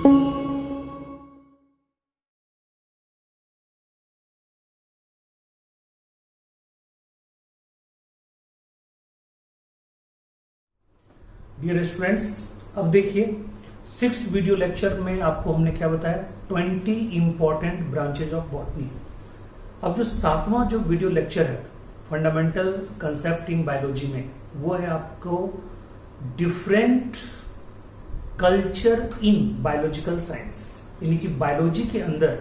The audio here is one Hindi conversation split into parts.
डियर स्टूडेंट्स, अब देखिए 6 वीडियो लेक्चर में आपको हमने क्या बताया, 20 इंपॉर्टेंट ब्रांचेज ऑफ बॉटनी। अब जो 7वां जो वीडियो लेक्चर है फंडामेंटल कंसेप्ट इन बायोलॉजी में, वो है आपको different culture in biological science, यानी कि बायोलॉजी के अंदर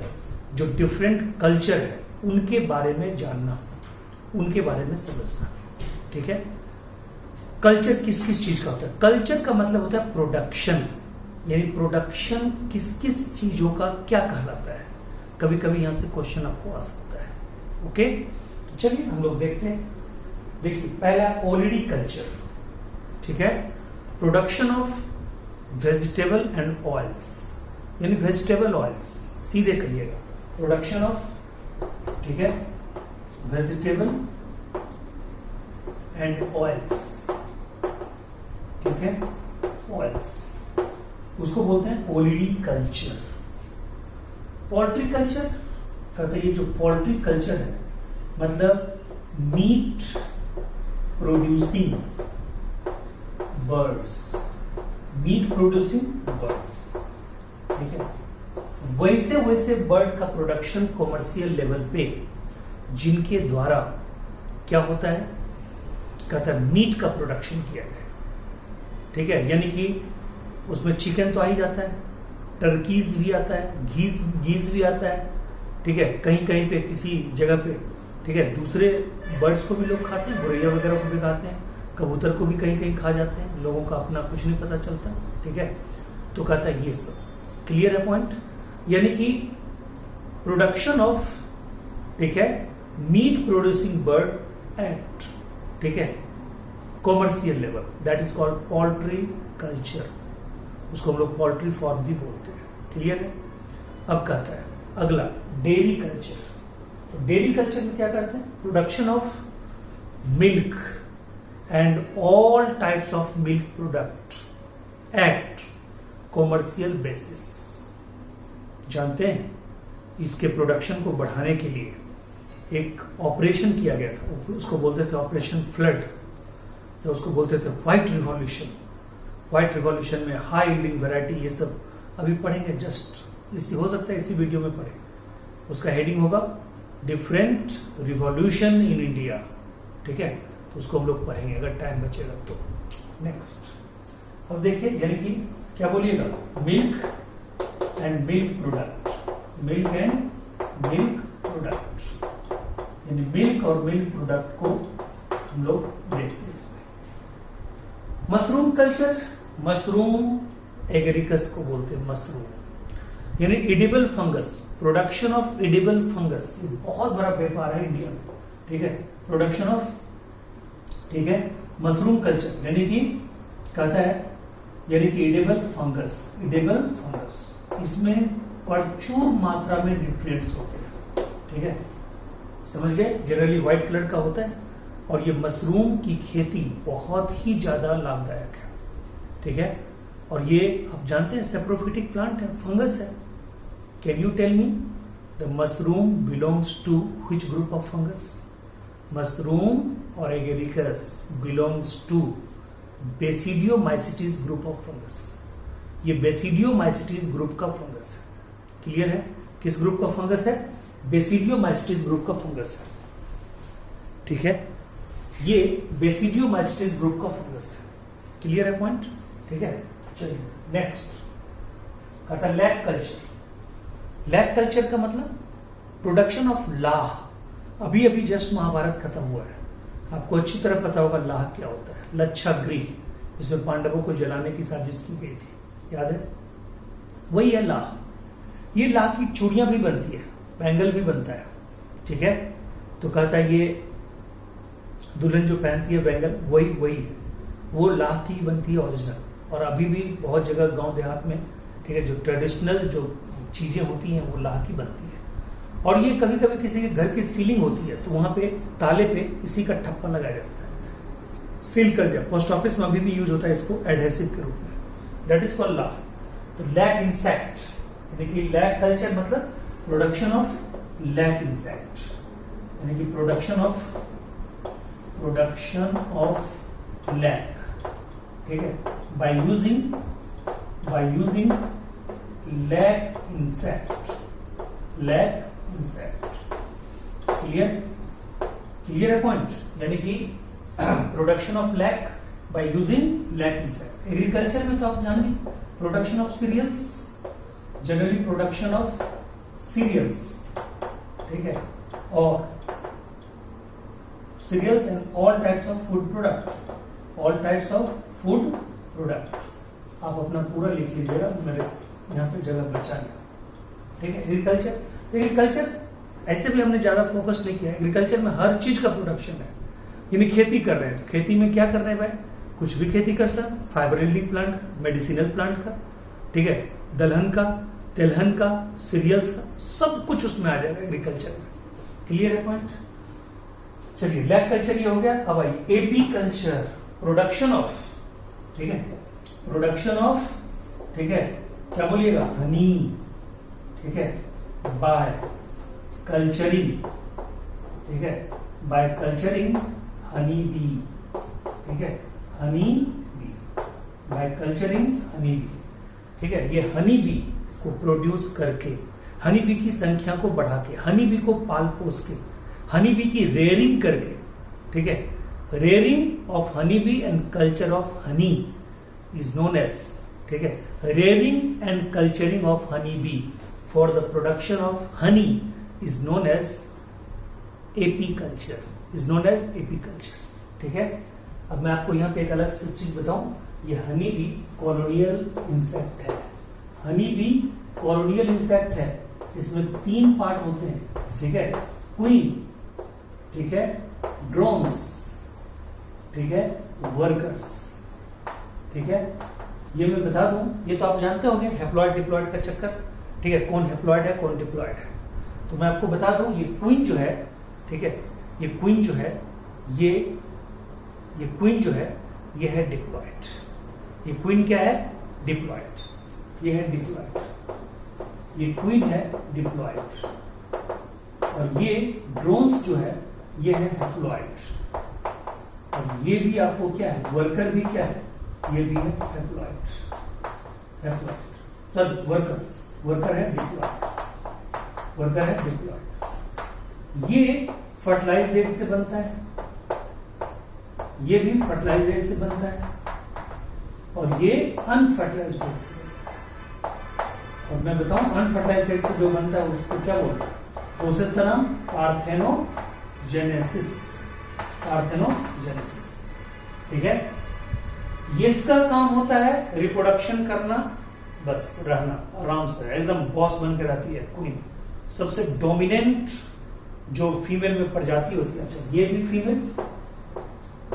जो डिफरेंट कल्चर है उनके बारे में जानना, उनके बारे में समझना। ठीक है, कल्चर किस किस चीज का होता है? कल्चर का मतलब होता है प्रोडक्शन, यानी प्रोडक्शन किस किस चीजों का क्या कहलाता है। कभी कभी यहां से क्वेश्चन आपको आ सकता है। ओके, चलिए हम लोग देखते हैं। देखिए पहला ओलिडी कल्चर, ठीक है, production of vegetable and oils, यानी वेजिटेबल ऑयल्स, सीधे कहिएगा प्रोडक्शन ऑफ, ठीक है, वेजिटेबल एंड ऑयल्स, ठीक है, ऑयल्स, उसको बोलते हैं ओलिडी कल्चर। पोल्ट्री कल्चर कहते हैं, ये जो पोल्ट्री कल्चर है मतलब meet producing birds, meet producing birds, ठीक है, वैसे वैसे बर्ड का प्रोडक्शन कॉमर्शियल लेवल पे जिनके द्वारा क्या होता है, कहता है मीट का प्रोडक्शन किया जाए। ठीक है, यानी कि उसमें चिकन तो आ ही जाता है, टर्कीज भी आता है, घीस भी आता है, ठीक है, कहीं कहीं पे किसी जगह पे, ठीक है, दूसरे बर्ड्स को भी लोग खाते हैं, गोरैया वगैरह को भी खाते हैं, कबूतर को भी कहीं कहीं खा जाते हैं, लोगों का अपना कुछ नहीं पता चलता। ठीक है, तो कहता है ये सब क्लियर है पॉइंट, यानी कि प्रोडक्शन ऑफ, ठीक है, मीट प्रोड्यूसिंग बर्ड एट, ठीक है, commercial level, that is called poultry culture, उसको हम लोग पोल्ट्री फार्म भी बोलते हैं। क्लियर है? अब कहता है अगला डेयरी कल्चर। तो डेयरी कल्चर में क्या करते हैं, production of milk and all types of milk product at commercial basis. जानते हैं, इसके प्रोडक्शन को बढ़ाने के लिए एक ऑपरेशन किया गया था, उसको बोलते थे ऑपरेशन फ्लड, या उसको बोलते थे व्हाइट रिवॉल्यूशन। व्हाइट रिवॉल्यूशन में हाई यील्डिंग वैरायटी, ये सब अभी पढ़ेंगे, जस्ट इसी हो सकता है इसी वीडियो में पढ़े। उसका हेडिंग होगा डिफरेंट रिवॉल्यूशन इन इंडिया, ठीक है, तो उसको हम लोग पढ़ेंगे अगर टाइम बचेगा तो। नेक्स्ट, अब देखिए, यानी कि क्या बोलिएगा, milk and milk product, milk and milk product, यानी मिल्क और मिल्क प्रोडक्ट को हम लोग देखते हैं। मशरूम कल्चर, मशरूम एगरिकस को बोलते हैं, मशरूम यानी edible fungus, production of edible fungus, ये बहुत बड़ा व्यापार है इंडिया में। ठीक है, प्रोडक्शन ऑफ, ठीक है, मशरूम कल्चर, यानी कि कहता है, यानी कि एडिबल फंगस, एडिबल फंगस, इसमें प्रचुर मात्रा में न्यूट्रिएंट्स होते हैं। ठीक है, समझ गए, जनरली व्हाइट कलर का होता है, और ये मशरूम की खेती बहुत ही ज्यादा लाभदायक है। ठीक है, और ये आप जानते हैं सेप्रोफिटिक प्लांट है, फंगस है। Can you tell me the mushroom belongs to which group of fungus? Mushroom और agaricus belongs to basidiomycetes group of fungus. ये बेसिडियोमाइसिटीज ग्रुप का फंगस है। क्लियर है, किस ग्रुप का फंगस है? बेसिडियोमाइसिटीज ग्रुप का फंगस है। ठीक है, ये बेसिडियोमाइसिटीज ग्रुप का फंगस है। क्लियर है पॉइंट? ठीक है, चलिए नेक्स्ट, कहता है लैग कल्चर। लैग कल्चर का मतलब प्रोडक्शन ऑफ लाह। अभी अभी जस्ट महाभारत खत्म हुआ है, आपको अच्छी तरह पता होगा लाह क्या होता है। लच्छागृह, जिसमें पांडवों को जलाने की साजिश की गई थी, याद है? वही है लाह। ये लाह की चूड़ियां भी बनती है, बैंगल भी बनता है। ठीक है, तो कहता है ये दुल्हन जो पहनती है बैंगल, वही है, वो लाह की ही बनती है ओरिजिनल। और अभी भी बहुत जगह गांव देहात में, ठीक है, जो ट्रेडिशनल जो चीजें होती हैं वो लाह की बनती है। और ये कभी कभी किसी के घर की सीलिंग होती है तो वहां पे ताले पे इसी का ठप्पा लगाया जाता है, सील कर दिया। पोस्ट ऑफिस में अभी भी यूज होता है इसको एडहेसिव के रूप में, दैट इज कॉल्ड लाह। तो लैक इंसेक्ट, यानी कि लैक कल्चर मतलब प्रोडक्शन ऑफ लैक इंसेक्ट, यानी कि प्रोडक्शन ऑफ लैक, ठीक है, by using lac insect, clear है पॉइंट, यानी कि production of lac by using lac insect. Agriculture में तो आप जानेंगे production of cereals, generally production of cereals, ठीक है, और cereals and all types of food product, आप अपना पूरा लिख लीजिएगा, मेरे यहाँ पे जगह बचा लिया, ठीक है। एग्रीकल्चर ऐसे भी हमने ज्यादा फोकस नहीं किया। एग्रीकल्चर में हर चीज का प्रोडक्शन है, यानी खेती कर रहे हैं तो खेती में क्या कर रहे हैं भाई, कुछ भी खेती कर सकते, फाइबरली प्लांट, मेडिसिनल प्लांट का, ठीक है, दलहन का, तिलहन का, सीरियल्स का, सब कुछ उसमें आ जाएगा एग्रीकल्चर में। क्लियर है पॉइंट। चलिए लैक कल्चर ये हो गया। अब आइए एपी कल्चर, प्रोडक्शन ऑफ, ठीक है, प्रोडक्शन ऑफ, ठीक है, क्या बोलिएगा, हनी, ठीक है, बाय कल्चरिंग, ठीक है, बाय कल्चरिंग हनी बी, ठीक है, honey bee, by culturing honey bee, ठीक है। ये हनी बी को प्रोड्यूस करके, हनी बी की संख्या को बढ़ा के, हनी बी को पाल पोस के, हनी बी की रेयरिंग करके, ठीक है, rearing of honey bee and culture of honey is known as, ठीक है, rearing and culturing of honey bee for the production of honey is known as apiculture, ठीक है। अब मैं आपको यहाँ पे एक अलग से चीज बताऊं, ये हनी बी कॉलोनियल इंसेक्ट है, हनी बी कॉलोनियल इंसेक्ट है, इसमें 3 पार्ट होते हैं, ठीक है, क्वीन, ठीक है, ड्रोन्स, ठीक है, वर्कर्स, ठीक है। ये मैं बता दूं, ये तो आप जानते होंगे हैप्लॉइड डिप्लॉइड का चक्कर, ठीक है, कौन हैप्लॉइड है कौन डिप्लॉइड है, तो मैं आपको बता दूं ये क्वीन जो है, ठीक है, ये क्वीन जो है, ये क्वीन जो है ये है डिप्लॉइड, ये क्वीन क्या है, डिप्लॉइड, ये है डिप्लॉइड, ये क्वीन है डिप्लॉइड, और ये ड्रोन्स जो है ये है हैप्लॉइड, और ये भी आपको क्या है, वर्कर भी क्या है, ये भी है हैप्लॉइड, सर वर्कर है डिप्लॉइड, ये फर्टिलाइज्ड एग से बनता है, ये भी फर्टिलाइज्ड एग से बनता है, और ये अनफर्टिलाइज्ड एग से बनता है। और मैं बताऊं अनफर्टिलाइज्ड एग से जो बनता है उसको क्या बोलते हैं, प्रोसेस का नाम पार्थेनोजेनेसिस, ठीक है। ये इसका काम होता है रिप्रोडक्शन करना, बस रहना आराम से, एकदम बॉस बन के रहती है क्वीन, सबसे डोमिनेंट जो फीमेल में प्रजाति होती है। अच्छा ये भी फीमेल,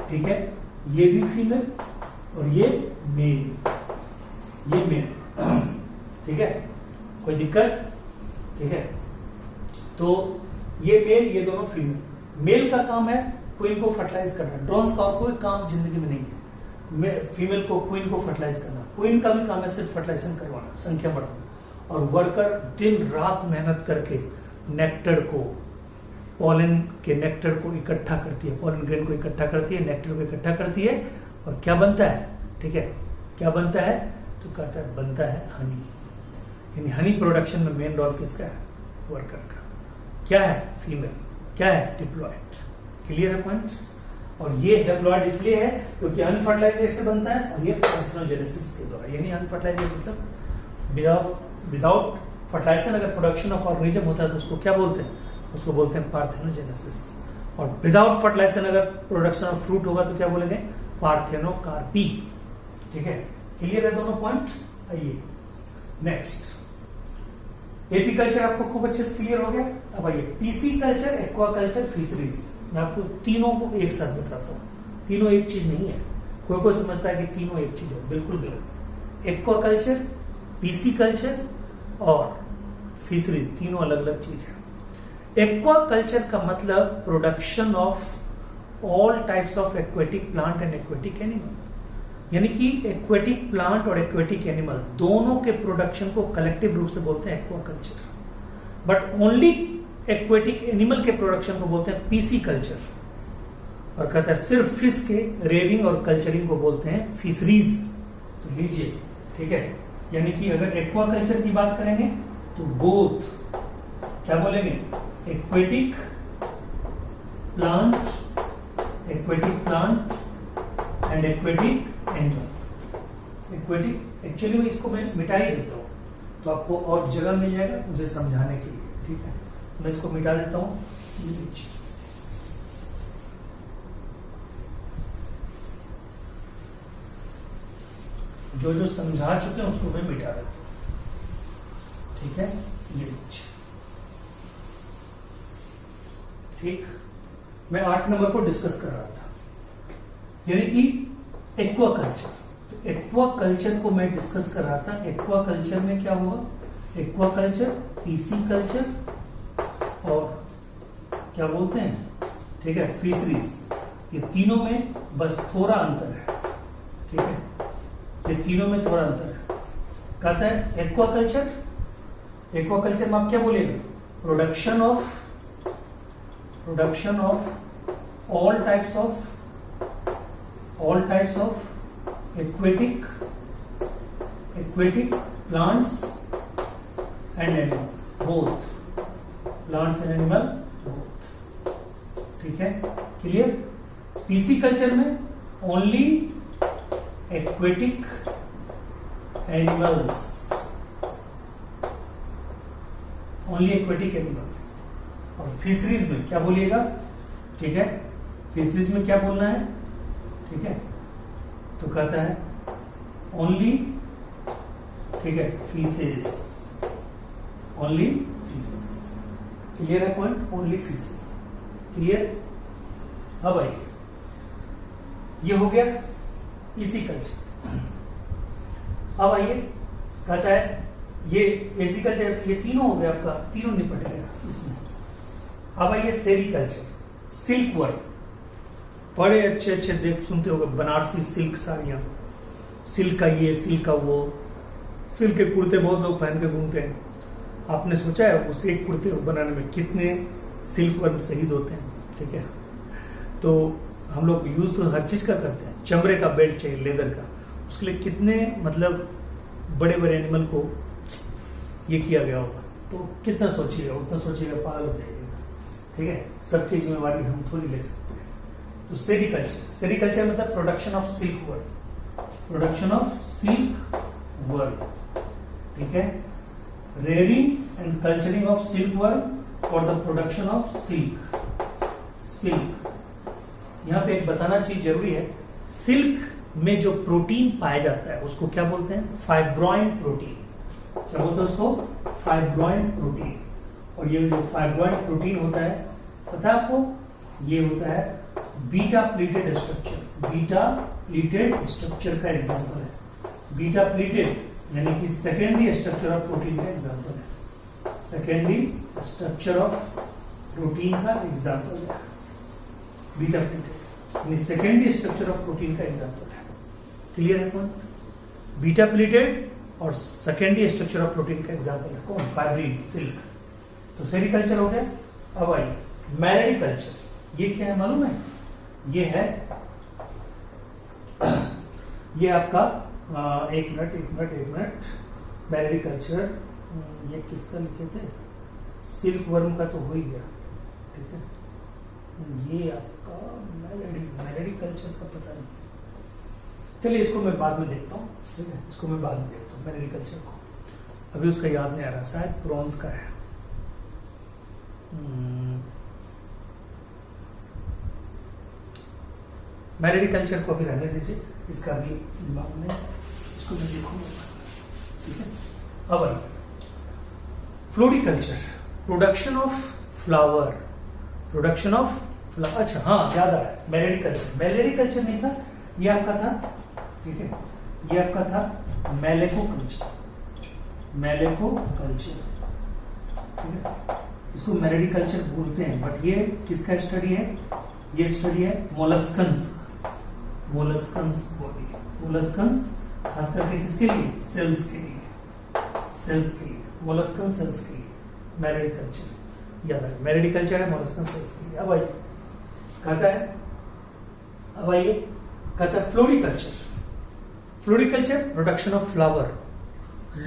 ठीक है, ये भी फीमेल, और ये मेल, ठीक है, कोई दिक्कत, ठीक है। तो ये मेल, ये दोनों फीमेल। मेल का काम है क्वीन को फर्टिलाइज करना, ड्रोन्स का और कोई काम जिंदगी में नहीं है फीमेल को, क्वीन को फर्टिलाइज करना। क्वीन का भी काम है सिर्फ फर्टिलाइजेशन करवाना, संख्या बढ़ाना, और वर्कर दिन रात मेहनत करके नेक्टर को, पॉलन के नेक्टर को इकट्ठा करती है, पॉलन ग्रेन को इकट्ठा करती है, नेक्टर को इकट्ठा करती है, और क्या बनता है, ठीक है, क्या बनता है, तो कहता है बनता है हनी। यानी हनी प्रोडक्शन में मेन रोल किसका है, वर्कर का। क्या है, फीमेल, क्या है, डिप्लॉइड। क्लियर है पॉइंट। और ये हैप्लॉइड इसलिए है क्योंकि अनफर्टिलाइज्ड से बनता है, और ये पार्थेनोजेनेसिस के द्वारा, यानी अनफर्टिलाइज्ड मतलब विदाउट फर्टिलाइजेशन अगर प्रोडक्शन ऑफ ऑर्गेनिज्म होता है तो उसको क्या बोलते हैं, उसको बोलते हैं पार्थेनोजेनेसिस। और विदाउट फर्टिलाइजेशन अगर प्रोडक्शन ऑफ फ्रूट होगा तो क्या बोलेंगे, पार्थेनोकार्पी। ठीक है, क्लियर है दोनों पॉइंट। आइए नेक्स्ट, एपीकल्चर आपको खूब अच्छे से क्लियर हो गया। अब आइए पीसी कल्चर, एक्वाकल्चर, फिशरीज। मैं आपको तीनों को एक साथ बताता हूँ, तीनों एक चीज नहीं है। कोई समझता है कि तीनों एक चीज है, बिल्कुल बिल्कुल। एक्वाकल्चर, पीसी कल्चर और फिशरीज तीनों अलग अलग चीज है। एक्वाकल्चर का मतलब production of all types of aquatic plant and aquatic animal. यानी कि एक्वेटिक प्लांट और एक्वेटिक एनिमल दोनों के प्रोडक्शन को कलेक्टिव रूप से बोलते हैं aquaculture, but only aquatic animal के प्रोडक्शन को बोलते हैं पीसी कल्चर, और कहता है सिर्फ फिश के रेयरिंग और कल्चरिंग को बोलते हैं फिशरीज। तो लीजिए, ठीक है, यानी कि अगर एक्वाकल्चर की बात करेंगे तो बोथ क्या बोलेंगे, aquatic plant and aquatic animal. Aquatic actually मैं इसको मैं मिटा ही देता हूँ तो आपको और जगह मिल जाएगा मुझे समझाने के लिए, ठीक है। मैं इसको मिटा देता हूँ, जो जो समझा चुके हैं उसको मैं मिटा देता हूँ, ठीक है। ये ठीक, मैं 8 नंबर को डिस्कस कर रहा था, यानी कि एक्वाकल्चर। तो एक्वाकल्चर को मैं डिस्कस कर रहा था। एक्वाकल्चर में क्या होगा, एक्वाकल्चर, पीसी कल्चर और क्या बोलते हैं, ठीक है, फिशरीज, ये तीनों में बस थोड़ा अंतर है, ठीक है, ये तीनों में थोड़ा अंतर है। कहता है एक्वाकल्चर, एक्वाकल्चर में आप क्या बोलेगा, production of all types of aquatic plants and animals, both plants and animal both, ठीक है, क्लियर। पीसी कल्चर में ओनली aquatic animals, और फिशरीज में क्या बोलिएगा, ठीक है, फिशरीज में क्या बोलना है, ठीक है, तो कहता है ओनली, ठीक है, फिशेस, ओनली फिशेस, क्लियर है पॉइंट, ओनली फिशेस, क्लियर। अब आइए, ये हो गया इसी कल्चर। अब आइए, कहता है ये एसी कल्चर, ये तीनों हो गया आपका, तीनों निपट गया इसमें। अब आइए सेरीकल्चर, सिल्क वर्ड, बड़े अच्छे अच्छे देख सुनते होंगे, बनारसी सिल्क साड़ियाँ, सिल्क का ये, सिल्क का वो, सिल्क के कुर्ते बहुत लोग पहन के घूमते हैं। आपने सोचा है उस एक कुर्ते को बनाने में कितने सिल्क वर्म शहीद होते हैं, ठीक है। तो हम लोग यूज तो हर चीज़ का करते हैं, चमड़े का बेल्ट चाहिए, लेदर का, उसके लिए कितने मतलब बड़े बड़े एनिमल को ये किया गया होगा, तो कितना सोचिएगा, उतना सोचिएगा पागल हो जाइएगा, ठीक है। सबकी जिम्मेवारी हम थोड़ी ले सकते हैं। तो सेरीकल्चर, सेरीकल्चर मतलब production of silk worm, production of silk worm, ठीक है, rearing and culturing of silk worm for the production of silk. यहाँ पे एक बताना चीज जरूरी है, सिल्क में जो प्रोटीन पाया जाता है उसको क्या बोलते हैं, फाइब्रोइन प्रोटीन। क्या बोलते हैं उसको, फाइब्रोइन प्रोटीन। और ये जो फाइब्रोइन प्रोटीन होता है, पता है आपको, ये होता है beta pleated structure. Beta pleated structure का एग्जांपल है। बीटा प्लीटेड यानी कि सेकेंडरी स्ट्रक्चर ऑफ प्रोटीन का एग्जांपल है। सेकेंडरी स्ट्रक्चर ऑफ प्रोटीन का एग्जांपल है बीटा प्लीटेड, यानी सेकेंडरी स्ट्रक्चर ऑफ प्रोटीन का एग्जांपल है। क्लियर है कौन, बीटा प्लीटेड और सेकेंडरी स्ट्रक्चर ऑफ प्रोटीन का एग्जांपल है कौन, फाइब्रिन, सिल्क। तो सेरीकल्चर हो गया। अब आइए मैलेडिकल्चर, ये क्या है मालूम है, ये है ये आपका एक मिनट, मैलेडिकल्चर ये किसका लिखे थे, सिल्क वर्म का तो हो ही गया, ठीक है। ये आपका मैलेडिकल्चर का पता नहीं, चलिए इसको मैं बाद में देखता हूँ, ठीक है, इसको मैं बाद में देखता हूँ मैलेडिकल्चर को, अभी उसका याद नहीं आ रहा, शायद प्रॉन्स का है। मैलेडिकल्चर को अभी रहने दीजिए, इसका भी दिमाग में, इसको मैं देखूंगा, ठीक है। अब आइए फ्लोरिकल्चर, प्रोडक्शन ऑफ फ्लावर, अच्छा हाँ याद आ रहा है, मैलेडिकल्चर नहीं था, ये आपका था, ठीक है, ये आपका था मैलेकोकल्चर, ठीक है, इसको मैलेडिकल्चर बोलते हैं, बट ये किसका स्टडी है, ये स्टडी है मोलस्कंस, मोलस्कन्स बॉडी, मोलस्कन्स खास करके किसके लिए, सेल्स के लिए, सेल्स के लिए, मोलस्कन सेल्स के लिए, मैरिड कल्चर या मैरिड कल्चर है मोलस्कन सेल्स के लिए। अब आइए कहता है, अब आइए कहता है floriculture. Floriculture production of flower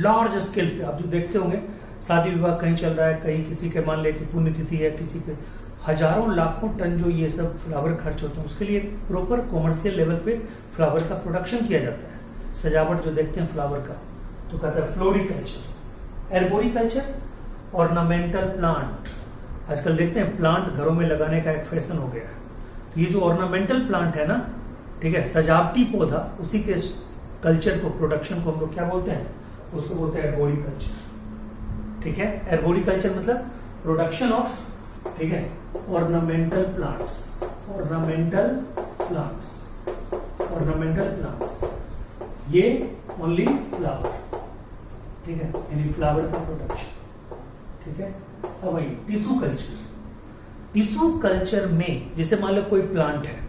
large scale पे। आप जो देखते होंगे शादी विवाह कहीं चल रहा है, कहीं किसी के मान ले कि पुण्यतिथि है, किसी पे हजारों लाखों टन जो ये सब फ्लावर खर्च होते हैं, उसके लिए प्रॉपर कॉमर्शियल लेवल पे फ्लावर का प्रोडक्शन किया जाता है, सजावट जो देखते हैं फ्लावर का, तो कहता है फ्लोरिकल्चर। एर्बोरिकल्चर ऑर्नामेंटल प्लांट, आजकल देखते हैं प्लांट घरों में लगाने का एक फैशन हो गया है, तो ये जो ऑर्नामेंटल प्लांट है ना, ठीक है, सजावटी पौधा, उसी के कल्चर को, प्रोडक्शन को हम लोग क्या बोलते हैं, उसको बोलते हैं एर्बोरिकल्चर। ठीक है, एर्बोरिकल्चर मतलब प्रोडक्शन ऑफ, ठीक है, ornamental plants, ornamental plants, ornamental plants, ये ओनली फ्लावर, ठीक है, यानी फ्लावर का प्रोडक्शन। ठीक है, अब वही टिश्यू कल्चर। टिश्यू कल्चर में जैसे मान लो कोई प्लांट है,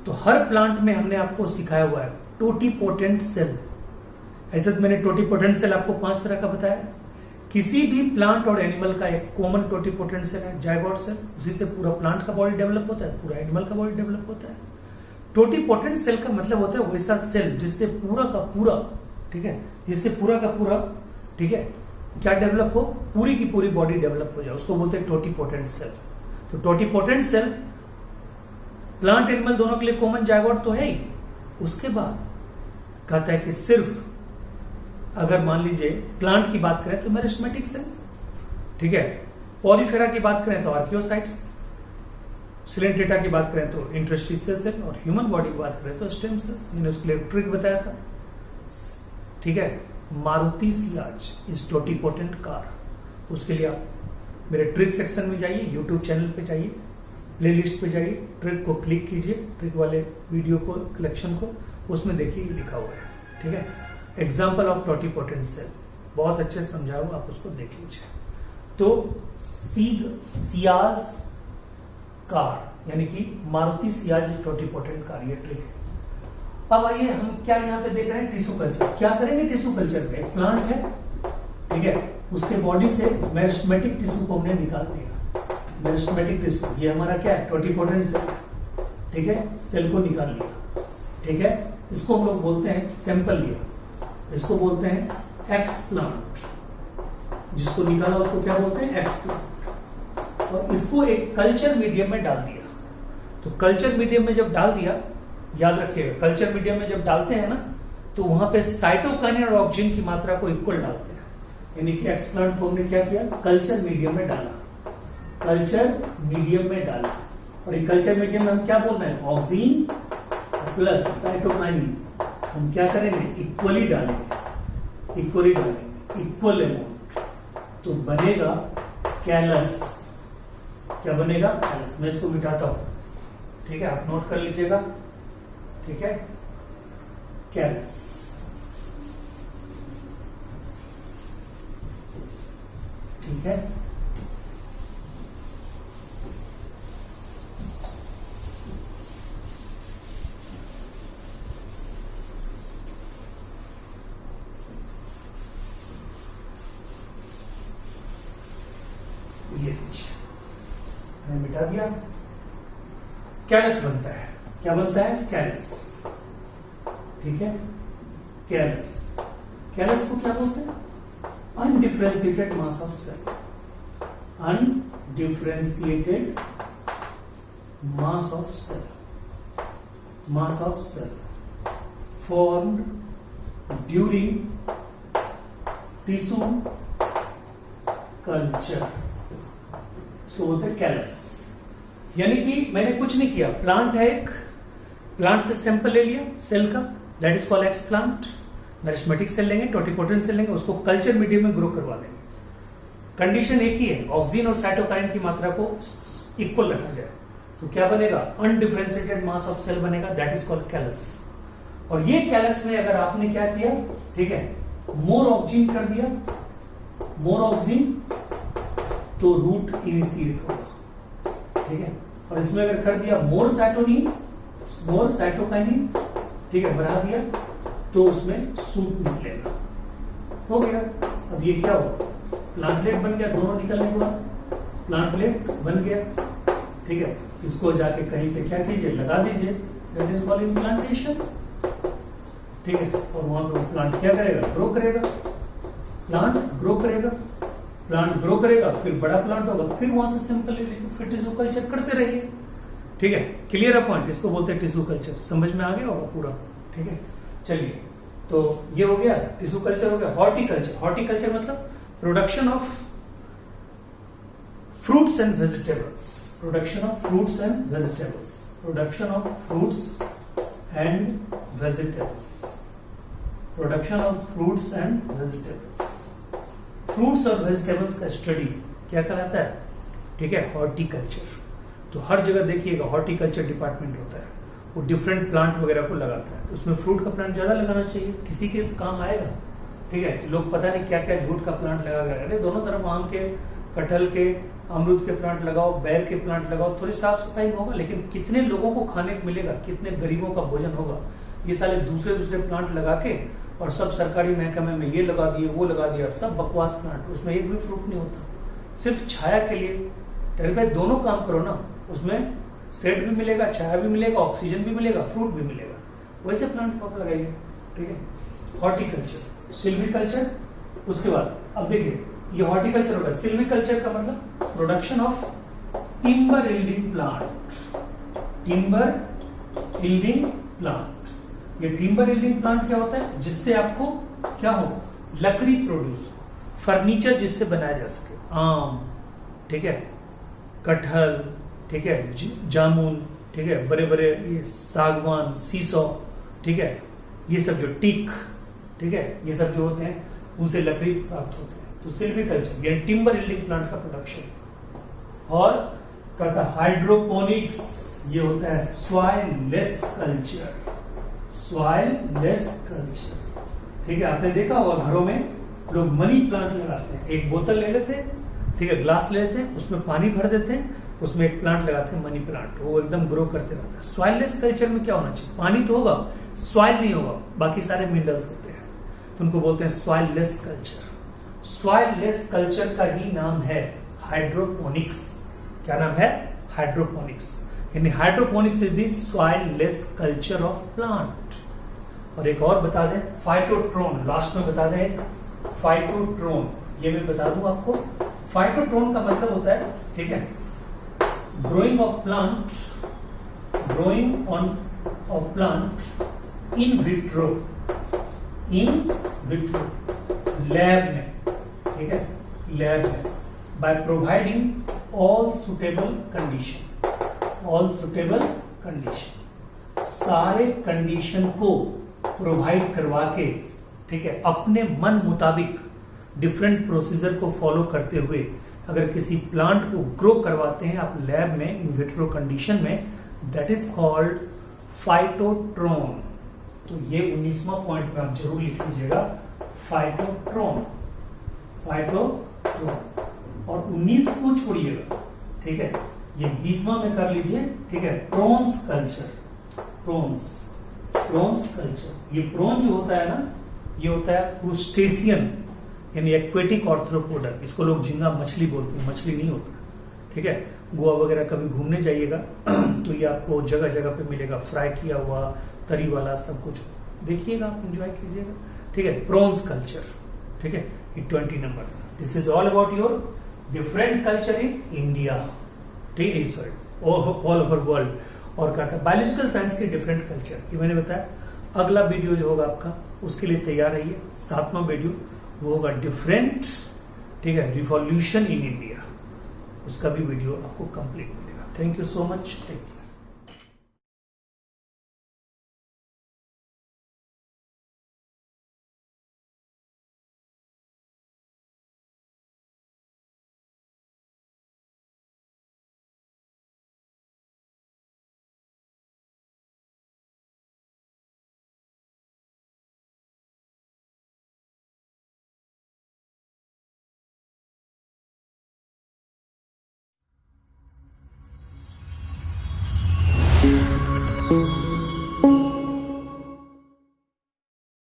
तो हर प्लांट में हमने आपको सिखाया हुआ है टोटीपोटेंट सेल। ऐसे तो मैंने टोटीपोटेंट सेल आपको 5 तरह का बताया। किसी भी प्लांट और एनिमल का एक कॉमन टोटीपोटेंट सेल है, जायगोट सेल, उसी से पूरा प्लांट का बॉडी डेवलप होता है, पूरा एनिमल का बॉडी डेवलप होता है। टोटीपोटेंट सेल का मतलब होता है वैसा सेल जिससे पूरा का पूरा, ठीक है, जिससे पूरा का पूरा, ठीक है, क्या डेवलप हो, पूरी की पूरी बॉडी डेवलप हो जाए, उसको बोलते हैं टोटीपोटेंट सेल। तो टोटीपोटेंट सेल प्लांट एनिमल दोनों के लिए कॉमन जायगोट तो है ही। उसके बाद कहता है कि सिर्फ अगर मान लीजिए प्लांट की बात करें तो मेरिस्टेमेटिक सेल, ठीक है, पॉलीफेरा की बात करें तो आर्कियोसाइट्स, सिलेंट्रेटा की बात करें तो इंटरस्टिशियल सेल, और ह्यूमन बॉडी की बात करें तो स्टेम सेल्स। मैंने उसके लिए ट्रिक बताया था, ठीक है, Maruti Ciaz is totipotent car. उसके लिए आप मेरे ट्रिक सेक्शन में जाइए, यूट्यूब चैनल पे जाइए, प्लेलिस्ट पे जाइए, ट्रिक को क्लिक कीजिए, ट्रिक वाले वीडियो को, कलेक्शन को, उसमें देखिए ये लिखा हुआ है। ठीक है, एग्जाम्पल ऑफ टोटीपोटेंट सेल बहुत अच्छे से समझा हुआ, आप उसको देख लीजिए। तो सियाज कार यानी कि मारुति सियाज टोटीपोटेंट कार, ये ट्रिक है। अब आइए हम क्या यहाँ पे देख रहे हैं, टिश्यू कल्चर। क्या करेंगे टिश्यू कल्चर में, एक प्लांट है, ठीक है, उसके बॉडी से मेरिस्टेमेटिक टिश्यू को हमने निकाल दिया। मेरिस्टेमेटिक टिश्यू ये हमारा क्या है, टोटीपोटेंट सेल, ठीक है, सेल को निकाल लिया, ठीक है, इसको हम लोग बोलते हैं सैंपल लिया, इसको बोलते हैं एक्सप्लांट, जिसको निकाला उसको क्या बोलते हैं, एक्सप्लांट। और इसको एक कल्चर मीडियम में डाल दिया। तो कल्चर मीडियम में जब डाल दिया, याद रखिएगा, कल्चर मीडियम में जब डालते हैं ना, तो वहां पे साइटोकाइनिन और ऑक्सीजन की मात्रा को इक्वल डालते हैं। यानी कि एक्सप्लांट को हमने क्या किया, कल्चर मीडियम में डाला, कल्चर मीडियम में डाला। और ये कल्चर मीडियम में हम क्या बोल रहे हैं, ऑक्सीजन प्लस साइटोकाइनिन हम क्या करेंगे, इक्वली डालेंगे, इक्वली डालेंगे, इक्वल अमाउंट, तो बनेगा कैलस। क्या बनेगा, कैलस। मैं इसको मिटाता हूं, ठीक है, आप नोट कर लीजिएगा, ठीक है, कैलस। ठीक है, ये मैंने मिटा दिया। कैलस बनता है, क्या बनता है, कैलस, ठीक है, कैलस। कैलस को क्या बोलते हैं, undifferentiated mass of cell, undifferentiated mass of cell, mass of cell formed during tissue culture, इसको बोलते हैं कैलस। यानी कि मैंने कुछ नहीं किया, प्लांट है एक, प्लांट से सैंपल ले लिया सेल का, that is called explant. Meristematic cell लेंगे, टोटीपोटेंट सेल लेंगे, उसको कल्चर मीडियम में ग्रो करवा लेंगे। कंडीशन एक ही है, ऑक्सीजन और साइटोकाइनिन की मात्रा को इक्वल रखा जाए, तो क्या बनेगा, अनडिफरेंशिएटेड मास ऑफ सेल बनेगा, दैट इज कॉल्ड कैलस। और ये कैलस में अगर आपने क्या किया, ठीक है, मोर ऑक्सीजन कर दिया, मोर ऑक्सीजन, तो रूट इनिशिएट होगा, ठीक है, और इसमें अगर कर दिया मोर साइटोनिन, मोर साइटोकाइनिन, ठीक है, बढ़ा दिया तो उसमें सूट निकलेगा, हो गया। अब ये क्या हुआ, प्लांटलेट बन गया, दोनों निकलने के बाद प्लांटलेट बन गया, ठीक है। इसको जाके कहीं पे क्या कीजिए, लगा दीजिए, दैट इज कॉल्ड इम्प्लांटेशन, ठीक है। और वहां पे प्लांट क्या करेगा, ग्रो करेगा, प्लांट ग्रो करेगा, प्लांट ग्रो करेगा, फिर बड़ा प्लांट होगा, फिर वहां से सिंपली फिर टिश्यू कल्चर करते रहिए, ठीक है। क्लियर है पॉइंट, इसको बोलते हैं टिश्यू कल्चर, समझ में आ गया होगा पूरा, ठीक है। चलिए, तो ये हो गया टिश्यू कल्चर, हो गया हॉर्टिकल्चर। हॉर्टिकल्चर मतलब production of fruits and vegetables, production of fruits and vegetables, production of fruits and vegetables, production of fruits and vegetables. Fruits और वेजिटेबल्स का स्टडी क्या कहलाता है, ठीक है, हॉर्टिकल्चर। तो हर जगह देखिएगा हॉर्टिकल्चर डिपार्टमेंट होता है, वो डिफरेंट प्लांट वगैरह को लगाता है। उसमें फ्रूट का प्लांट ज्यादा लगाना चाहिए, किसी के काम आएगा, ठीक है। लोग पता नहीं क्या क्या झूठ का प्लांट लगा रहे हैं, दोनों तरफ आम के, कटहल के, अमरूद के प्लांट लगाओ, बैर के प्लांट लगाओ, थोड़ी साफ सफाई होगा, लेकिन कितने लोगों को खाने को मिलेगा, कितने गरीबों का भोजन होगा। ये साले दूसरे दूसरे प्लांट लगा के और सब सरकारी महकमे में ये लगा दिए, वो लगा दिया, सब बकवास प्लांट, उसमें एक भी फ्रूट नहीं होता, सिर्फ छाया के लिए। तेरे भाई दोनों काम करो ना, उसमें सेट भी मिलेगा, छाया भी मिलेगा, ऑक्सीजन भी मिलेगा, फ्रूट भी मिलेगा, वैसे प्लांट को आप लगाइए, ठीक है। हॉर्टिकल्चर, सिल्वीकल्चर, उसके बाद अब देखिए ये हॉर्टिकल्चर होगा। सिल्वीकल्चर का मतलब production of timber yielding plant, timber yielding plant. ये टिम्बर यील्डिंग प्लांट क्या होता है, जिससे आपको क्या हो, लकड़ी प्रोड्यूस हो, फर्नीचर जिससे बनाया जा सके, आम, ठीक है, कटहल, ठीक है, जामुन, ठीक है, बड़े बड़े ये सागवान, सीसो, ठीक है, ये सब जो टीक, ठीक है, ये सब जो होते हैं उनसे लकड़ी प्राप्त होते हैं। तो सिल्वीकल्चर यानी टिम्बर यील्डिंग प्लांट का प्रोडक्शन। और कहता हाइड्रोपोनिक्स, ये होता है soil less culture, soil less culture, ठीक है। आपने देखा होगा घरों में लोग मनी प्लांट लगाते हैं, एक बोतल ले लेते हैं, ठीक है, ग्लास ले लेते हैं, उसमें पानी भर देते हैं, उसमें एक प्लांट लगाते हैं, मनी प्लांट, वो एकदम ग्रो करते रहता है। सॉइल लेस कल्चर में क्या होना चाहिए, पानी तो होगा, सॉइल नहीं होगा, बाकी सारे मिनरल्स होते हैं, तो उनको बोलते हैं soil less culture. Soil less culture का ही नाम है हाइड्रोपोनिक्स। क्या नाम है, हाइड्रोपोनिक्स, यानी hydroponics is the soil less culture of plant. और एक और बता दें, फाइटोट्रोन, लास्ट में बता दें, फाइटोट्रोन, ये मैं बता दूं आपको। फाइटोट्रोन का मतलब होता है, ठीक है, growing of plant, growing on off plant in vitro, in vitro, lab में, ठीक है, लैब में, by providing all suitable condition, all suitable condition, सारे कंडीशन को प्रोवाइड करवा के, ठीक है, अपने मन मुताबिक डिफरेंट प्रोसीजर को फॉलो करते हुए अगर किसी प्लांट को ग्रो करवाते हैं आप लैब में, इन विट्रो कंडीशन में, दैट इज कॉल्ड फाइटोट्रोन। तो ये 19वां पॉइंट में आप जरूर लिख लीजिएगा, फाइटोट्रोन, फाइटोट्रोन। और 19 को छोड़िएगा, ठीक है, ये 20वां में कर लीजिए, ठीक है, prawns culture, prawns, prawns culture. ये प्रोन जो होता है ना, ये होता है क्रूस्टेशियन यानी एक्वेटिक ऑर्थ्रोपोडा, इसको लोग झींगा मछली बोलते हैं, मछली नहीं होता, ठीक है। गोवा वगैरह कभी घूमने जाइएगा तो ये आपको जगह जगह पे मिलेगा, फ्राई किया हुआ, तरी वाला, सब कुछ देखिएगा, आप एंजॉय कीजिएगा, ठीक है। प्रोन्स कल्चर, ठीक है, ये 20 number. This is all about your different culture in India, ठीक है, सॉरी ऑल ओवर वर्ल्ड। और कहता है बायोलॉजिकल साइंस के डिफरेंट कल्चर, ये मैंने बताया। अगला वीडियो जो होगा आपका, उसके लिए तैयार रहिए, 7वां वीडियो, वो होगा डिफरेंट, ठीक है, रिवॉल्यूशन इन इंडिया, उसका भी वीडियो आपको कंप्लीट मिलेगा। Thank you so much, thank you.